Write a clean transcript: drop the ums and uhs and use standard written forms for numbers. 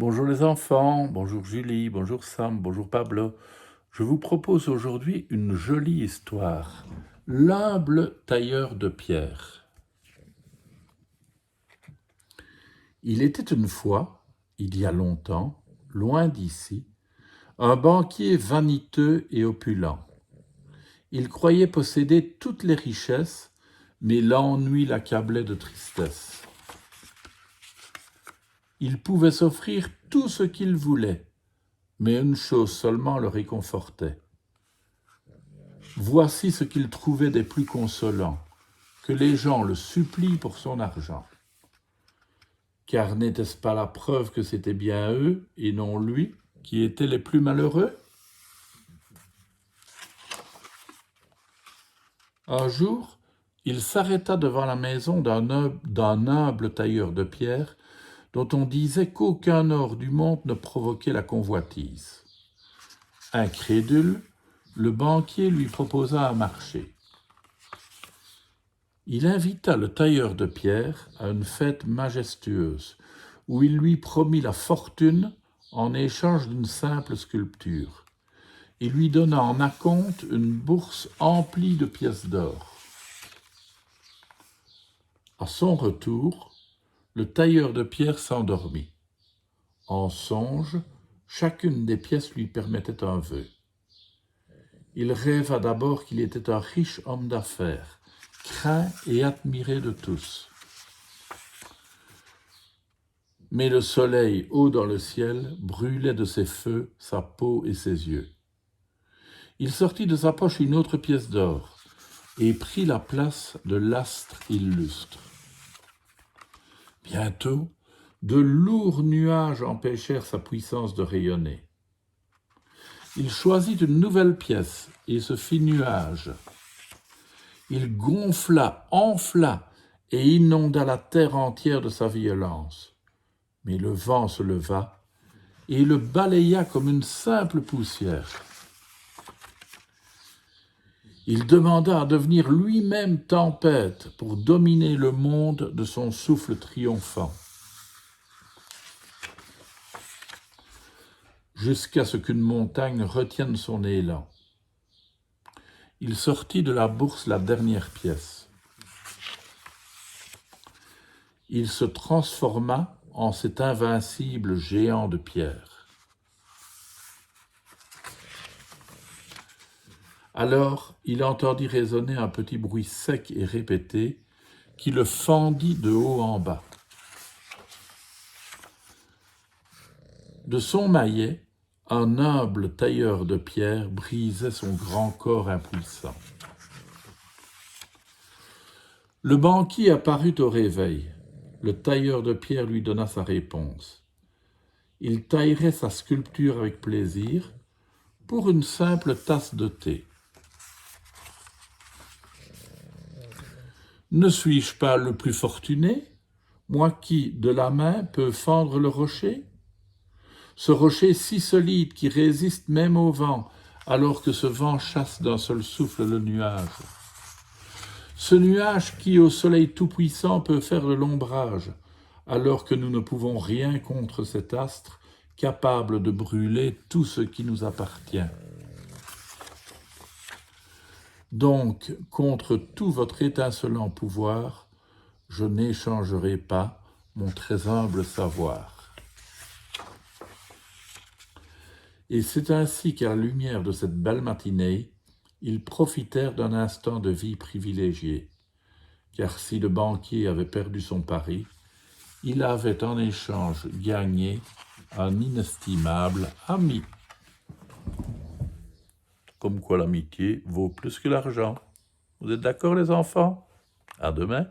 Bonjour les enfants, bonjour Julie, bonjour Sam, bonjour Pablo. Je vous propose aujourd'hui une jolie histoire. L'humble tailleur de pierre. Il était une fois, il y a longtemps, loin d'ici, un banquier vaniteux et opulent. Il croyait posséder toutes les richesses, mais l'ennui l'accablait de tristesse. Il pouvait s'offrir tout ce qu'il voulait, mais une chose seulement le réconfortait. Voici ce qu'il trouvait des plus consolants, que les gens le supplient pour son argent. Car n'était-ce pas la preuve que c'était bien eux, et non lui, qui étaient les plus malheureux? Un jour, il s'arrêta devant la maison d'un humble tailleur de pierre, dont on disait qu'aucun or du monde ne provoquait la convoitise. Incrédule, le banquier lui proposa un marché. Il invita le tailleur de pierre à une fête majestueuse, où il lui promit la fortune en échange d'une simple sculpture. Il lui donna en acompte une bourse emplie de pièces d'or. À son retour, le tailleur de pierre s'endormit. En songe, chacune des pièces lui permettait un vœu. Il rêva d'abord qu'il était un riche homme d'affaires, craint et admiré de tous. Mais le soleil, haut dans le ciel, brûlait de ses feux sa peau et ses yeux. Il sortit de sa poche une autre pièce d'or et prit la place de l'astre illustre. Bientôt, de lourds nuages empêchèrent sa puissance de rayonner. Il choisit une nouvelle pièce et se fit nuage. Il gonfla, enfla et inonda la terre entière de sa violence. Mais le vent se leva et le balaya comme une simple poussière. Il demanda à devenir lui-même tempête pour dominer le monde de son souffle triomphant. Jusqu'à ce qu'une montagne retienne son élan. Il sortit de la bourse la dernière pièce. Il se transforma en cet invincible géant de pierre. Alors il entendit résonner un petit bruit sec et répété qui le fendit de haut en bas. De son maillet, un humble tailleur de pierre brisait son grand corps impuissant. Le banquier apparut au réveil. Le tailleur de pierre lui donna sa réponse. Il taillerait sa sculpture avec plaisir pour une simple tasse de thé. Ne suis-je pas le plus fortuné, moi qui, de la main, peux fendre le rocher? Ce rocher si solide qui résiste même au vent, alors que ce vent chasse d'un seul souffle le nuage. Ce nuage qui, au soleil tout-puissant, peut faire de l'ombrage, alors que nous ne pouvons rien contre cet astre, capable de brûler tout ce qui nous appartient. Donc, contre tout votre étincelant pouvoir, je n'échangerai pas mon très humble savoir. Et c'est ainsi qu'à la lumière de cette belle matinée, ils profitèrent d'un instant de vie privilégié, car si le banquier avait perdu son pari, il avait en échange gagné un inestimable ami. Comme quoi l'amitié vaut plus que l'argent. Vous êtes d'accord les enfants? À demain.